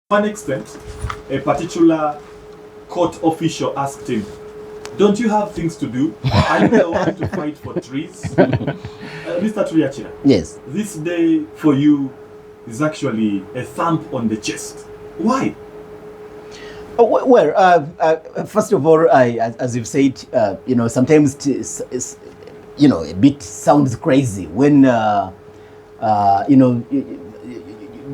one extent, a particular court official asked him, "Don't you have things to do? Are you the one to fight for trees?" Mr. Triachira, Yes. this day for you is actually a thump on the chest. Why? First of all, as you've said, sometimes it's a bit sounds crazy when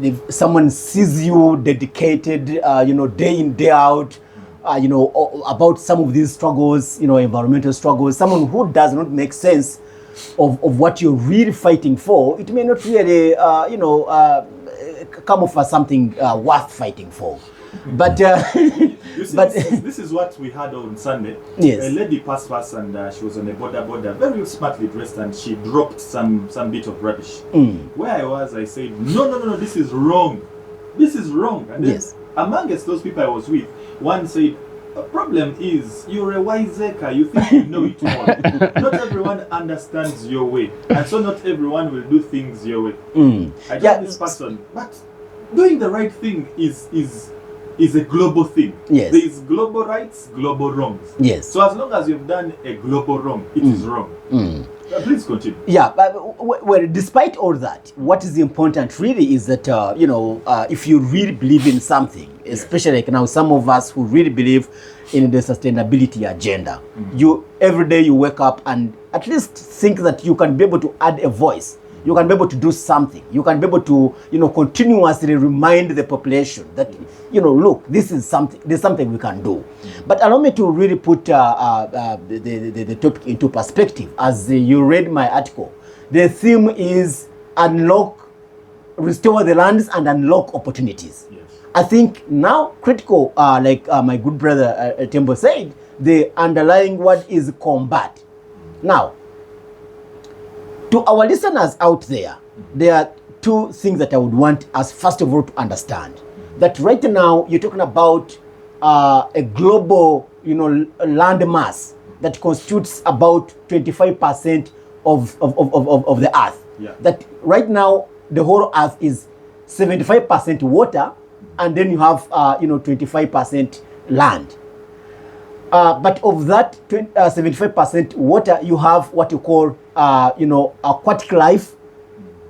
if someone sees you dedicated, day in, day out, about some of these struggles, environmental struggles, someone who does not make sense of what you're really fighting for, it may not really, come off as something worth fighting for. But this is what we had on Sunday. Yes. A lady passed us and she was on a border, very smartly dressed, and she dropped some bit of rubbish. Where I was, I said, no, this is wrong. This is wrong. And then Yes. amongst those people I was with, one said, "The problem is you're a wiseacre. You think you know it all. Not everyone understands your way, and so not everyone will do things your way." I told this person, but doing the right thing is a global thing. Yes. There is global rights, global wrongs. Yes. So as long as you've done a global wrong, it is wrong. Please continue. Yeah, but despite all that, what is important really is that if you really believe in something, especially like now some of us who really believe in the sustainability agenda, you every day you wake up and at least think that you can be able to add a voice. You can be able to do something. You can be able to, continuously remind the population that, look, there's something we can do. But allow me to really put the topic into perspective. As you read my article, the theme is unlock, restore the lands and unlock opportunities. Yes. I think now critical, like my good brother Tembo said, the underlying word is combat. Now, to our listeners out there, there are two things that I would want us first of all to understand. That right now you're talking about a global, land mass that constitutes about 25% of the earth. Yeah. That right now the whole earth is 75% water, and then you have 25% land. But of that 75% water, you have what you call, aquatic life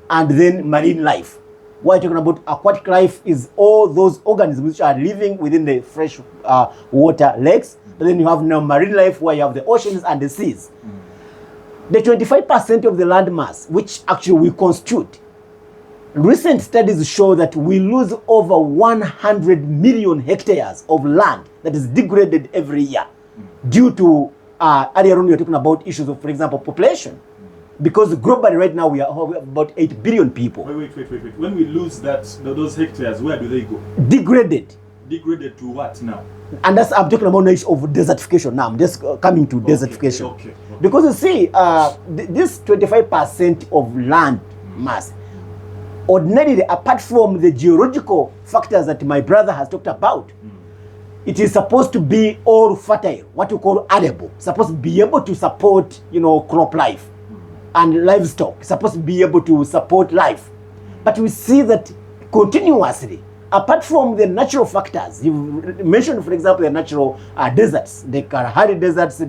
and then marine life. What you're talking about aquatic life is all those organisms which are living within the fresh water lakes. But then you have now marine life where you have the oceans and the seas. The 25% of the land mass, which actually we constitute, recent studies show that we lose over 100 million hectares of land that is degraded every year due to, earlier on we were talking about issues of, for example, population. Because globally right now we have about 8 billion people. Wait. When we lose those hectares, where do they go? Degraded. Degraded to what now? And that's, I'm talking about the issue of desertification now. I'm just coming to desertification. Okay. Because you see, this 25% of land mass, ordinarily, apart from the geological factors that my brother has talked about, it is supposed to be all fertile, what you call arable, supposed to be able to support, crop life and livestock, supposed to be able to support life. But we see that continuously, apart from the natural factors, you mentioned, for example, the natural deserts, the Kalahari deserts,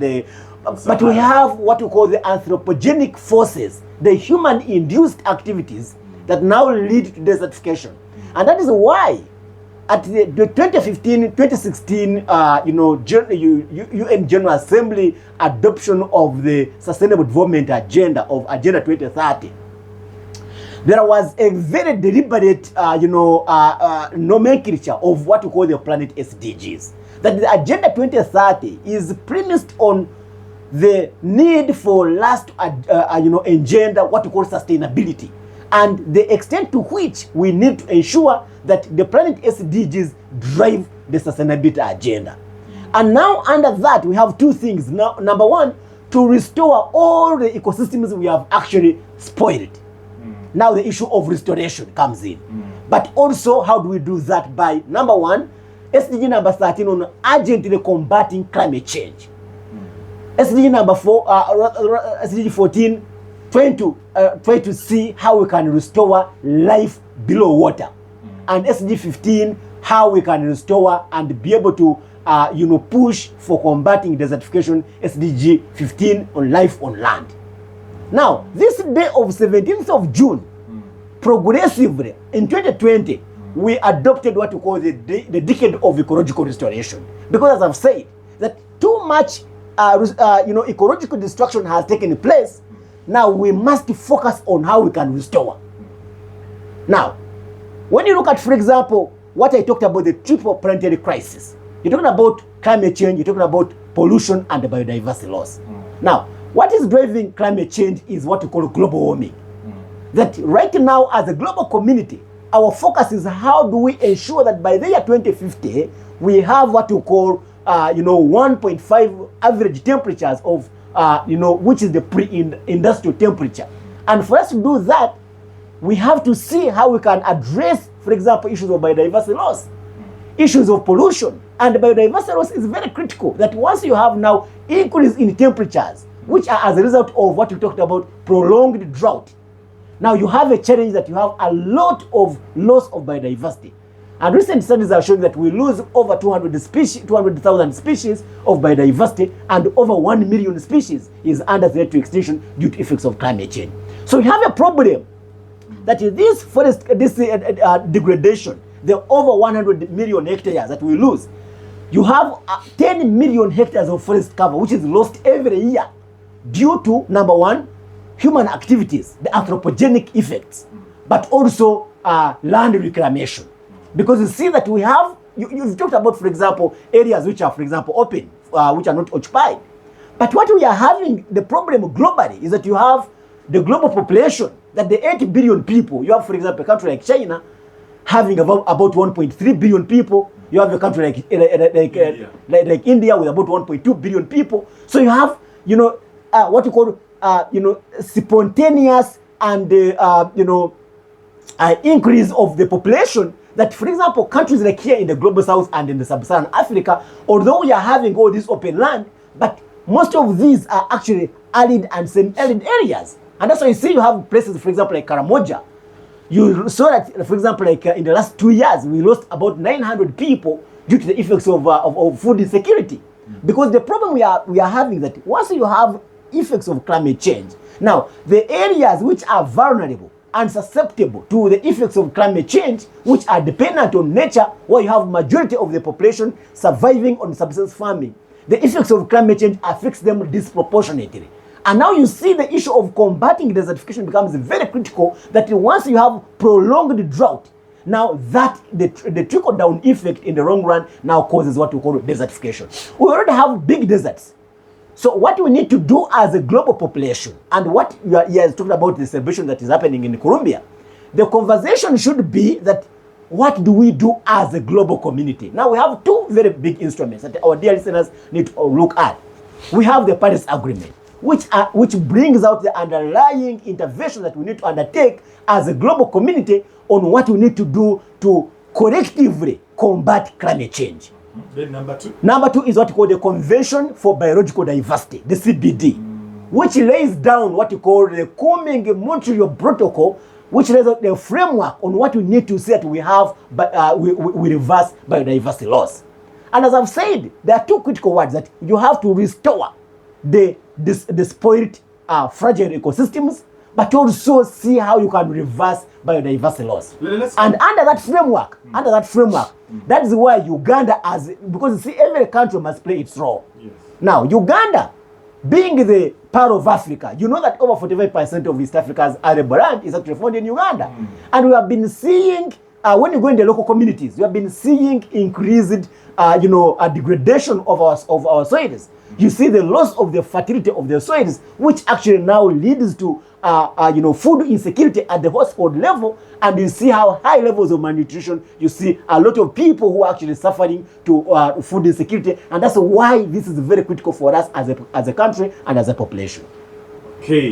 but we have what we call the anthropogenic forces, the human-induced activities that now lead to desertification. And that is why at the 2015-2016 UN General Assembly adoption of the Sustainable Development Agenda of Agenda 2030, there was a very deliberate nomenclature of what we call the planet SDGs. That the Agenda 2030 is premised on the need for us to engender what we call sustainability, and the extent to which we need to ensure that the planet SDGs drive the sustainability agenda. And now under that, we have two things. Now, number one, to restore all the ecosystems we have actually spoiled. Now the issue of restoration comes in. But also, how do we do that? By number one, SDG number 13 on urgently combating climate change. SDG number 4, SDG 14, trying to see how we can restore life below water. And SDG 15 how we can restore and be able to push for combating desertification, SDG 15 on life on land. Now, this day of 17th of June, progressively in 2020, we adopted what we call the decade of ecological restoration. Because as I've said, that too much ecological destruction has taken place. Now we must focus on how we can restore. Now, when you look at, for example, what I talked about, the triple planetary crisis, you're talking about climate change, you're talking about pollution and biodiversity loss. Now, what is driving climate change is what we call global warming. That right now, as a global community, our focus is how do we ensure that by the year 2050, we have what we call 1.5 average temperatures of, which is the pre-industrial temperature. And for us to do that, we have to see how we can address, for example, issues of biodiversity loss, issues of pollution. And biodiversity loss is very critical, that once you have now increase in temperatures, which are as a result of what we talked about, prolonged drought, now you have a challenge that you have a lot of loss of biodiversity. And recent studies are showing that we lose over 200,000 species of biodiversity, and over 1 million species is under threat to extinction due to effects of climate change. So we have a problem that this forest degradation, the over 100 million hectares that we lose, you have 10 million hectares of forest cover which is lost every year due to, number one, human activities, the anthropogenic effects, but also land reclamation. Because you see that we have, you've talked about, for example, areas which are, for example, open, which are not occupied. But what we are having, the problem globally, is that you have the global population, that the 8 billion people, you have, for example, a country like China having about 1.3 billion people. You have a country like India with about 1.2 billion people. So you have, what you call, spontaneous and, increase of the population. That, for example, countries like here in the global south and in the sub-Saharan Africa, although we are having all this open land, but most of these are actually arid and semi-arid areas. And that's why you see you have places, for example, like Karamoja. You saw that, for example, like in the last 2 years, we lost about 900 people due to the effects of food insecurity. Because the problem we are having that once you have effects of climate change, now the areas which are vulnerable and susceptible to the effects of climate change, which are dependent on nature, where you have majority of the population surviving on subsistence farming, the effects of climate change affects them disproportionately. And now you see the issue of combating desertification becomes very critical, that once you have prolonged drought, now that the trickle-down effect in the long run now causes what we call desertification. We already have big deserts. So what we need to do as a global population, and what you are talking about, the celebration that is happening in Colombia, the conversation should be that what do we do as a global community? Now we have two very big instruments that our dear listeners need to look at. We have the Paris Agreement, which brings out the underlying intervention that we need to undertake as a global community on what we need to do to collectively combat climate change. Then number two? Number two is what we call the Convention for Biological Diversity, the CBD, which lays down what we call the Montreal Protocol, which lays out the framework on what we need to see that we have, we reverse biodiversity loss. And as I've said, there are two critical words that you have to restore the spoiled, fragile ecosystems, but also see how you can reverse biodiversity loss. And under that framework, that is where Uganda, because you see, every country must play its role. Yes. Now, Uganda, being the part of Africa, you know that over 45% of East Africa's arable land is actually found in Uganda. And we have been seeing, when you go in the local communities, we have been seeing increased, a degradation of our soils. You see the loss of the fertility of the soils, which actually now leads to food insecurity at the household level, and you see how high levels of malnutrition. You see a lot of people who are actually suffering to food insecurity, and that's why this is very critical for us as a country and as a population. Okay.